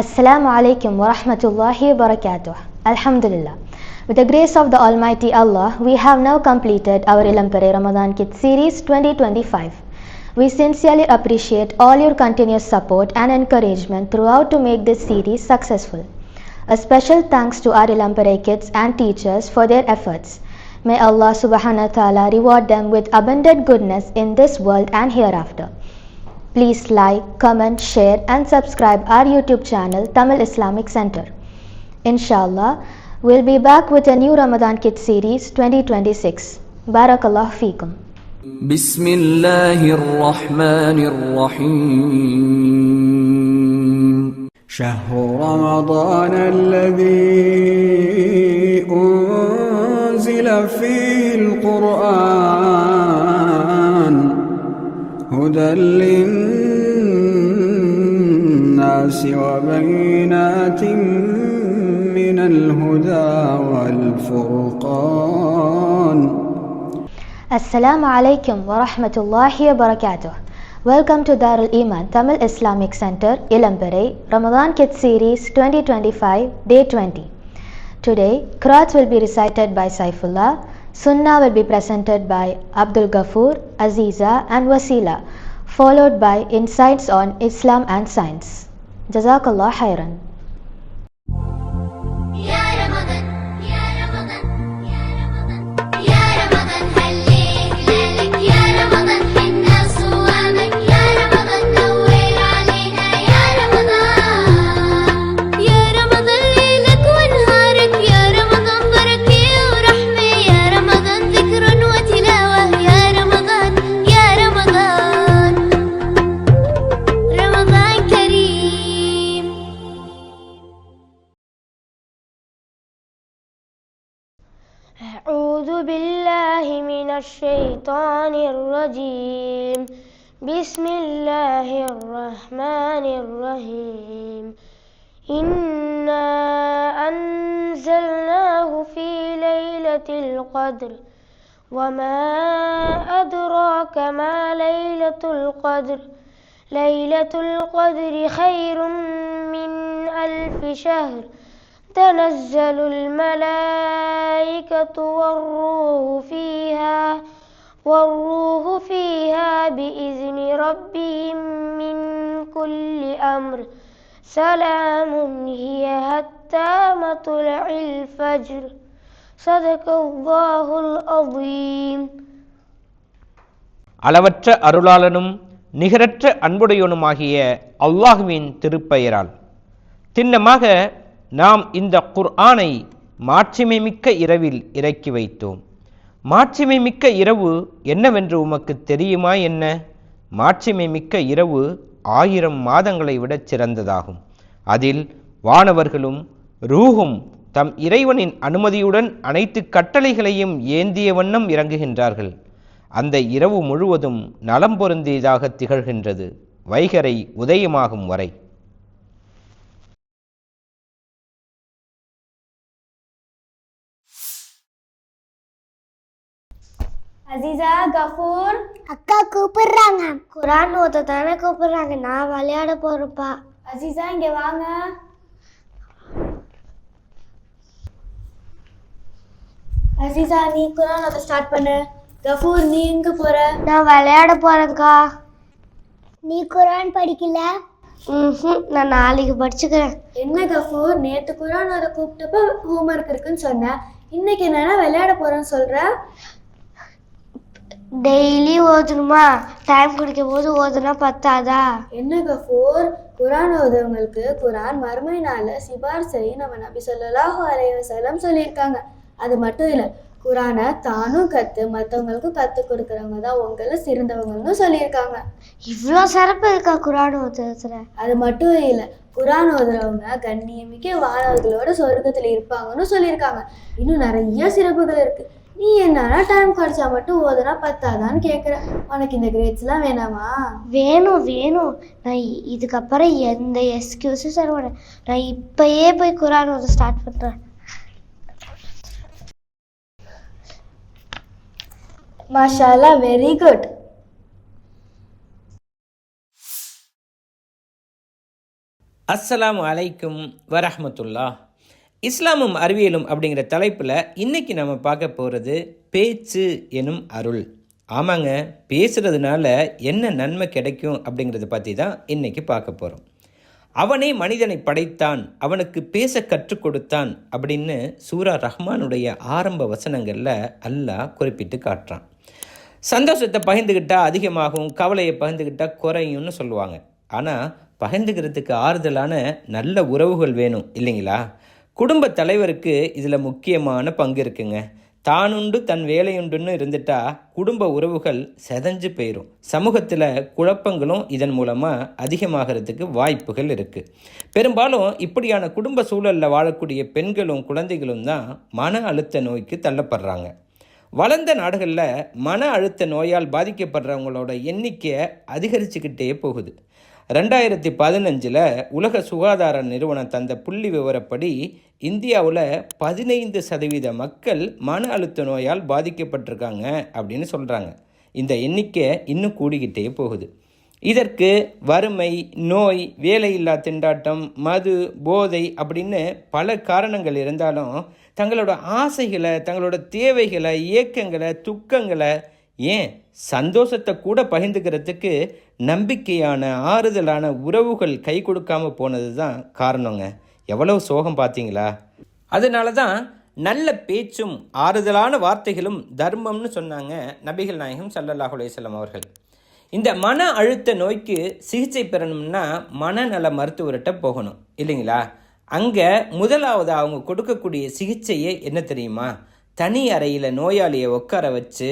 Assalamu alaikum wa rahmatullahi wa barakatuh. Alhamdulillah. With the grace of the Almighty Allah, we have now completed our Ilampare Ramadan Kids series 2025. We sincerely appreciate all your continuous support and encouragement throughout to make this series successful. A special thanks to our Ilampare kids and teachers for their efforts. May Allah subhanahu wa ta'ala reward them with abundant goodness in this world and hereafter. Please like, comment, share and subscribe our YouTube channel Tamil Islamic Center. Inshallah, we'll be back with a new Ramadan Kids series 2026. Barakallah feekum. Bismillahir Rahmanir Rahim. Shahru Ramadan alladhi unzila fihi al-Qur'an hudan lin-nasi wa bayinatin min al-huda wal-furqan. Assalamu alaikum wa rahmatullahi wa barakatuh. Welcome to Darul Iman Tamil Islamic Center, Ilampare, Ramadan Kids Series 2025, Day 20. Today, Qiraat will be recited by Saifullah, Sunnah will be presented by Abdul Ghafoor, Aziza and Wasila, followed by Insights on Islam and Science. Jazakallah khairan. أعوذ بالله من الشيطان الرجيم بسم الله الرحمن الرحيم إنا أنزلناه في ليلة القدر وما أدراك ما ليلة القدر ليلة القدر خير من 1000 شهر تنزل الملائكة والروح فيها بإذن ربهم من كل أمر سلام هي حتى مطلع الفجر صدق الله العظيم. அளவற்ற அருளாளனும் நிகரற்ற அன்புடையவனுமாகிய அல்லாஹுவின் திருப்பெயரால் திண்ணமாக நாம் இந்த குர்ஆனை மாட்சிமைமிக்க இரவில் இறக்கி வைத்தோம். மாட்சிமைமிக்க இரவு என்னவென்று உமக்கு தெரியுமா என்ன? மாட்சிமைமிக்க இரவு 1000 மாதங்களை விட சிறந்ததாகும். அதில் வானவர்களும் ரூஹும் தம் இறைவனின் அனுமதியுடன் அனைத்து கட்டளைகளையும் ஏந்திய வண்ணம் இறங்குகின்றார்கள். அந்த இரவு முழுவதும் நலம் பொருந்தியதாக திகழ்கின்றது வைகரை உதயமாகும் வரை. அசீசா, கஃபூர் அக்கா கூப்பிடுறாங்க. குரான் ஓத தானே கூப்பிடுறாங்க. நான் விளையாட போறப்பா. அசீசா இங்க வாங்க. அசீசா நீ குரான் ஓத ஸ்டார்ட் பண்ணு. கஃபூர் நீ எங்க போற? நான் விளையாட போறேன்க்கா. நீ குரான் படிக்கல? நான் நாளைக்கு படிச்சுக்கிறேன். என்ன கஃபூர், நேத்து குரான் ஓத கூப்பிட்டப்ப ஹோம்ஒர்க் இருக்குன்னு சொன்ன, இன்னைக்கு என்னன்னா விளையாட போறேன்னு சொல்ற? டெய்லி ஓதணுமா? டைம் குடிக்கும் போது ஓதுனா பத்தாதா? என்ன கஃபூர், குரான் ஓதுறவங்களுக்கு குரான் மறுமை நாள சிபாரிசை நம்ம நபி ஸல்லல்லாஹு அலைஹி வஸல்லம் சொல்லியிருக்காங்க. அது மட்டும் இல்லை, குரானை தானும் கற்று மற்றவங்களுக்கும் கற்றுக் கொடுக்குறவங்க தான் உங்களை சிறந்தவங்கன்னு சொல்லியிருக்காங்க. இவ்வளோ சிறப்பு இருக்கா குரான் ஓதுறதுல? அது மட்டும் இல்லை, குரான் ஓதுறவங்க கண்ணியமிக்க வானவர்களோட சொர்க்கத்தில் இருப்பாங்கன்னு சொல்லியிருக்காங்க. இன்னும் நிறைய சிறப்புகள் இருக்கு. நீ என்னன்னா டைம் கிடைச்சா மட்டும் ஓதுனா பத்தாதான்னு கேட்குற. உனக்கு இந்த கிரேட்ஸ்லாம் வேணாமா? வேணும் வேணும். நான் இதுக்கப்புறம் எந்த எக்ஸ்கியூஸும் சொல்ல மாட்டேன். நான் இப்பயே போய் குரான் ஓத ஸ்டார்ட் பண்ணுறேன். மாஷாஅல்லாஹ், வெரி குட். அஸ்ஸலாமு அலைக்கும் வரஹ்மத்துல்லாஹ். இஸ்லாமும் அறிவியலும் அப்படிங்கிற தலைப்பில் இன்றைக்கி நம்ம பார்க்க போகிறது பேச்சு எனும் அருள். ஆமாங்க, பேசுகிறதுனால என்ன நன்மை கிடைக்கும் அப்படிங்கிறத பற்றி தான் இன்றைக்கி பார்க்க போகிறோம். அவனே மனிதனை படைத்தான், அவனுக்கு பேச கற்றுக் கொடுத்தான் அப்படின்னு சூரா ரஹ்மானுடைய ஆரம்ப வசனங்களில் அல்லாஹ் குறிப்பிட்டு காட்டுறான். சந்தோஷத்தை பகிர்ந்துக்கிட்டால் அதிகமாகும், கவலையை பகிர்ந்துக்கிட்டால் குறையும்னு சொல்லுவாங்க. ஆனால் பகிர்ந்துக்கிறதுக்கு ஆறுதலான நல்ல உறவுகள் வேணும் இல்லைங்களா? குடும்ப தலைவருக்கு இதில் முக்கியமான பங்கு இருக்குங்க. தானுண்டு தன் வேலையுண்டுன்னு இருந்துட்டா குடும்ப உறவுகள் செதஞ்சு போயிடும். சமூகத்தில் குழப்பங்களும் இதன் மூலமாக அதிகமாகிறதுக்கு வாய்ப்புகள் இருக்குது. பெரும்பாலும் இப்படியான குடும்ப சூழலில் வாழக்கூடிய பெண்களும் குழந்தைகளும் தான் மன அழுத்த நோய்க்கு தள்ளப்படுறாங்க. வளர்ந்த நாடுகளில் மன அழுத்த நோயால் பாதிக்கப்படுறவங்களோட எண்ணிக்கை அதிகரிச்சுக்கிட்டே போகுது. 2015 உலக சுகாதார நிறுவனம் தந்த புள்ளி விவரப்படி இந்தியாவில் 15% மக்கள் மன அழுத்த நோயால் பாதிக்கப்பட்டிருக்காங்க அப்படின்னு சொல்கிறாங்க. இந்த எண்ணிக்கை இன்னும் கூடிக்கிட்டே போகுது. இதற்கு வறுமை, நோய், வேலையில்லா திண்டாட்டம், மது, போதை அப்படின்னு பல காரணங்கள் இருந்தாலும் தங்களோட ஆசைகளை, தங்களோட தேவைகளை, ஏக்கங்களை, துக்கங்களை, ஏன் சந்தோஷத்தை கூட பகிர்ந்துக்கிறதுக்கு நம்பிக்கையான ஆறுதலான உறவுகள் கை கொடுக்காமல் போனது தான் காரணங்க. எவ்வளவு சோகம் பார்த்தீங்களா? அதனால தான் நல்ல பேச்சும் ஆறுதலான வார்த்தைகளும் தர்மம்னு சொன்னாங்க நபிகள் நாயகம் ஸல்லல்லாஹு அலைஹி வஸல்லம் அவர்கள். இந்த மன அழுத்த நோய்க்கு சிகிச்சை பெறணும்னா மனநல மருத்துவர்கிட்ட போகணும் இல்லைங்களா? அங்கே முதலாவது அவங்க கொடுக்கக்கூடிய சிகிச்சையே என்ன தெரியுமா? தனி அறையில் நோயாளியை உட்கார வச்சு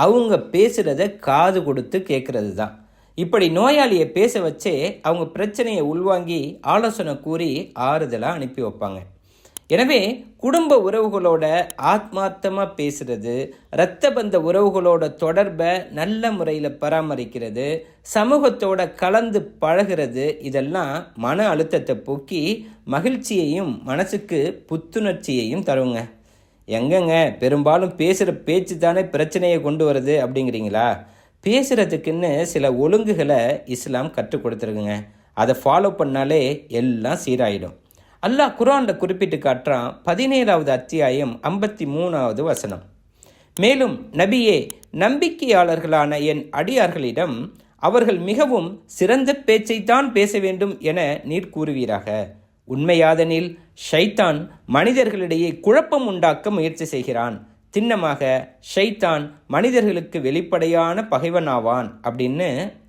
அவங்க பேசுகிறத காது கொடுத்து கேட்குறது தான். இப்படி நோயாளியை பேச வச்சே அவங்க பிரச்சனையை உள்வாங்கி ஆலோசனை கூறி ஆறுதலாக அனுப்பி வைப்பாங்க. எனவே குடும்ப உறவுகளோட ஆத்மார்த்தமாக பேசுகிறது, இரத்த பந்த உறவுகளோட தொடர்பை நல்ல முறையில் பராமரிக்கிறது, சமூகத்தோட கலந்து பழகிறது, இதெல்லாம் மன அழுத்தத்தை போக்கி மகிழ்ச்சியையும் மனசுக்கு புத்துணர்ச்சியையும் தருங்க. எங்கங்க பெரும்பாலும் பேசுகிற பேச்சு தானே பிரச்சனையை கொண்டு வருது அப்படிங்கிறீங்களா? பேசுகிறதுக்குன்னு சில ஒழுங்குகளை இஸ்லாம் கற்றுக் கொடுத்துருக்குங்க. அதை ஃபாலோ பண்ணாலே எல்லாம் சீராயிடும். அல்லாஹ் குர்ஆனில் குறிப்பிட்டு காட்டுறான். 17வது அத்தியாயம் 53வது வசனம். மேலும் நபியே, நம்பிக்கையாளர்களான என் அடியார்களிடம் அவர்கள் மிகவும் சிறந்த பேச்சைத்தான் பேச வேண்டும் என நீர் கூறுவீராக. உண்மையாதனில் ஷைத்தான் மனிதர்களிடையே குழப்பம் உண்டாக்க முயற்சி செய்கிறான். திண்ணமாக ஷைத்தான் மனிதர்களுக்கு வெளிப்படையான பகைவனாவான் அப்படின்னு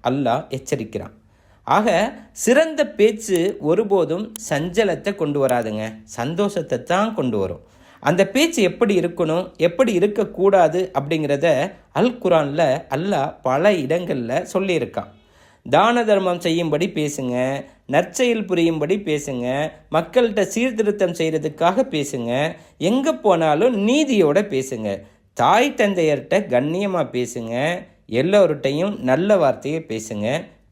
அல்லாஹ் எச்சரிக்கிறான். ஆக சிறந்த பேச்சு ஒருபோதும் சஞ்சலத்தை கொண்டு வராதுங்க, சந்தோஷத்தை தான் கொண்டு வரும். அந்த பேச்சு எப்படி இருக்கணும், எப்படி இருக்கக்கூடாது அப்படிங்கிறத அல் குர்ஆனில் அல்லாஹ் பல இடங்களில் சொல்லியிருக்கான். தான தர்மம் செய்யும்படி பேசுங்க, நற்செயல் புரியும்படி பேசுங்க, மக்கள்கிட்ட சீர்திருத்தம் செய்கிறதுக்காக பேசுங்க, எங்கே போனாலும் நீதியோட பேசுங்க, தாய் தந்தையர்கிட்ட கண்ணியமாக பேசுங்க, எல்லோருட்டையும் நல்ல வார்த்தையை பேசுங்க,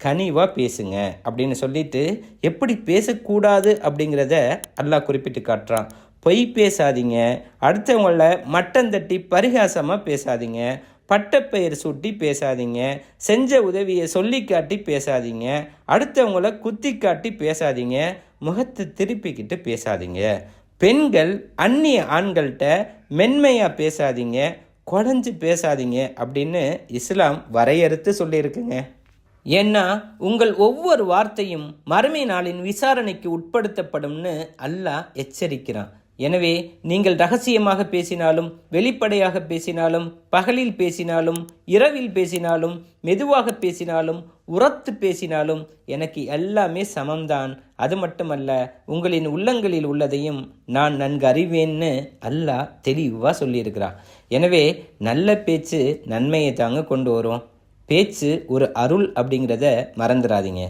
கனிவாக பேசுங்க அப்படின்னு சொல்லிட்டு எப்படி பேசக்கூடாது அப்படிங்கிறத அல்லாஹ் குறிப்பிட்டு காட்டுறான். பொய் பேசாதீங்க, அடுத்தவங்கள மட்டம் தட்டி பரிகாசமாக பேசாதீங்க, பட்டப்பெயர் சூட்டி பேசாதீங்க, செஞ்ச உதவியை சொல்லி காட்டி பேசாதீங்க, அடுத்தவங்கள குத்தி காட்டி பேசாதீங்க, முகத்தை திருப்பிக்கிட்டு பேசாதீங்க. பெண்கள் அந்நிய ஆண்கள்கிட்ட மென்மையாக பேசாதீங்க, குறைஞ்சு பேசாதீங்க அப்படின்னு இஸ்லாம் வரையறுத்து சொல்லியிருக்குங்க. ஏன்னா உங்கள் ஒவ்வொரு வார்த்தையும் மறுமை நாளின் விசாரணைக்கு உட்படுத்தப்படும்னு அல்லாஹ் எச்சரிக்கிறான். எனவே நீங்கள் ரகசியமாக பேசினாலும், வெளிப்படையாக பேசினாலும், பகலில் பேசினாலும், இரவில் பேசினாலும், மெதுவாக பேசினாலும், உரத்து பேசினாலும் எனக்கு எல்லாமே சமம்தான். அது மட்டுமல்ல, உங்களின் உள்ளங்களில் உள்ளதையும் நான் நன்கு அறிவேன்னு அல்லாஹ் தெளிவாக சொல்லியிருக்கிறான். எனவே நல்ல பேச்சு நன்மையை தாங்க கொண்டு வரும். பேச்சு ஒரு அருள் அப்படிங்கிறத மறந்துடாதீங்க.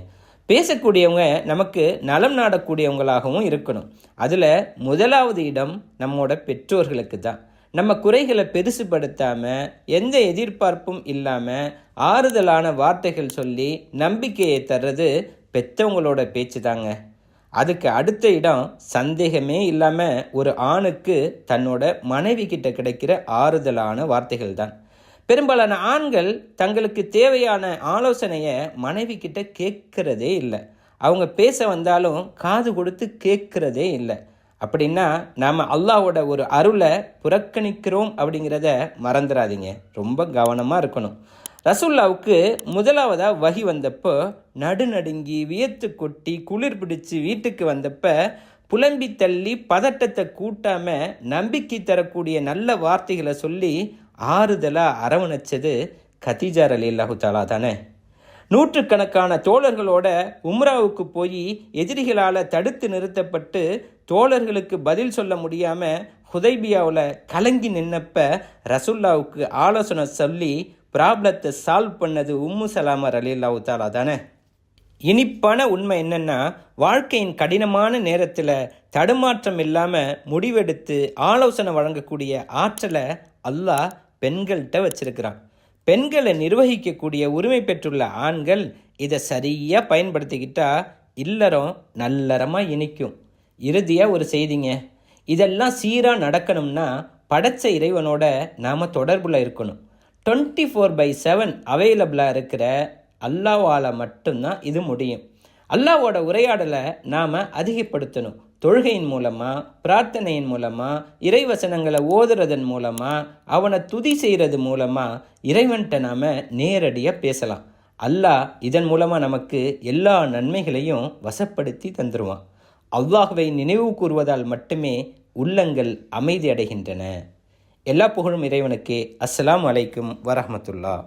பேசக்கூடியவங்க நமக்கு நலம் நாடக்கூடியவங்களாகவும் இருக்கணும். அதில் முதலாவது இடம் நம்மோட பெற்றோர்களுக்கு தான். நம்ம குறைகளை பெருசுபடுத்தாமல், எந்த எதிர்பார்ப்பும் இல்லாமல் ஆறுதலான வார்த்தைகள் சொல்லி நம்பிக்கையை தர்றது பெற்றவங்களோட பேச்சு தாங்க. அதுக்கு அடுத்த இடம் சந்தேகமே இல்லாமல் ஒரு ஆணுக்கு தன்னோட மனைவி கிட்ட கிடைக்கிற ஆறுதலான வார்த்தைகள் தான். பெரும்பாலான ஆண்கள் தங்களுக்கு தேவையான ஆலோசனையை மனைவி கிட்ட கேட்கறதே இல்லை. அவங்க பேச வந்தாலும் காது கொடுத்து கேட்குறதே இல்லை. அப்படின்னா நாம் அல்லாஹ்வோட ஒரு அருளை புறக்கணிக்கிறோம் அப்படிங்கிறத மறந்துடாதீங்க. ரொம்ப கவனமாக இருக்கணும். ரசூல்லாவுக்கு முதலாவதாக வஹி வந்தப்போ நடுநடுங்கி வியத்து கொட்டி குளிர் பிடிச்சி வீட்டுக்கு வந்தப்போ புலம்பி தள்ளி பதட்டத்தை கூட்டாமல் நம்பிக்கை தரக்கூடிய நல்ல வார்த்தைகளை சொல்லி ஆறுதலாக அரவணைச்சது கதீஜா ரலியல்லாஹு தஆலா தானே. நூற்றுக்கணக்கான தோழர்களோட உம்ராவுக்கு போய் எதிரிகளால் தடுத்து நிறுத்தப்பட்டு தோழர்களுக்கு பதில் சொல்ல முடியாமல் ஹுதைபியாவில் கலங்கி நின்னப்ப ரசூல்லாவுக்கு ஆலோசனை சொல்லி ப்ராப்ளத்தை சால்வ் பண்ணது உம்மு சலாமா ரலியல்லாஹு தஆலா தானே. இனிப்பான உண்மை என்னென்னா, வாழ்க்கையின் கடினமான நேரத்தில் தடுமாற்றம் இல்லாமல் முடிவெடுத்து ஆலோசனை வழங்கக்கூடிய ஆற்றலை அல்லாஹ் பெண்கள்கிட்ட வச்சிருக்கிறான். பெண்களை நிர்வகிக்கக்கூடிய உரிமை பெற்றுள்ள ஆண்கள் இதை சரியாக பயன்படுத்திக்கிட்டா இல்லறம் நல்லறமாக இனிக்கும். இறுதியாக ஒரு செய்திங்க, இதெல்லாம் சீராக நடக்கணும்னா படைச்ச இறைவனோட நாம் தொடர்பில் இருக்கணும். 24/7 அவைலபிளாக இருக்கிற அல்லாஹ்வால் மட்டும்தான் இது முடியும். அல்லாஹ்வோட உரையாடலை நாம் அதிகப்படுத்தணும். தொழுகையின் மூலமாக, பிரார்த்தனையின் மூலமாக, இறைவசனங்களை ஓதுறதன் மூலமாக, அவனை துதி செய்கிறது மூலமாக இறைவன்கிட்ட நாம் நேரடியாக பேசலாம். அல்லாஹ் இதன் மூலமாக நமக்கு எல்லா நன்மைகளையும் வசப்படுத்தி தந்துடுவான். அல்லாஹ்வை நினைவு கூறுவதால் மட்டுமே உள்ளங்கள் அமைதி அடைகின்றன. எல்லா புகழும் இறைவனுக்கே. அஸ்ஸலாமு அலைக்கும் வரஹ்மத்துல்லாஹ்.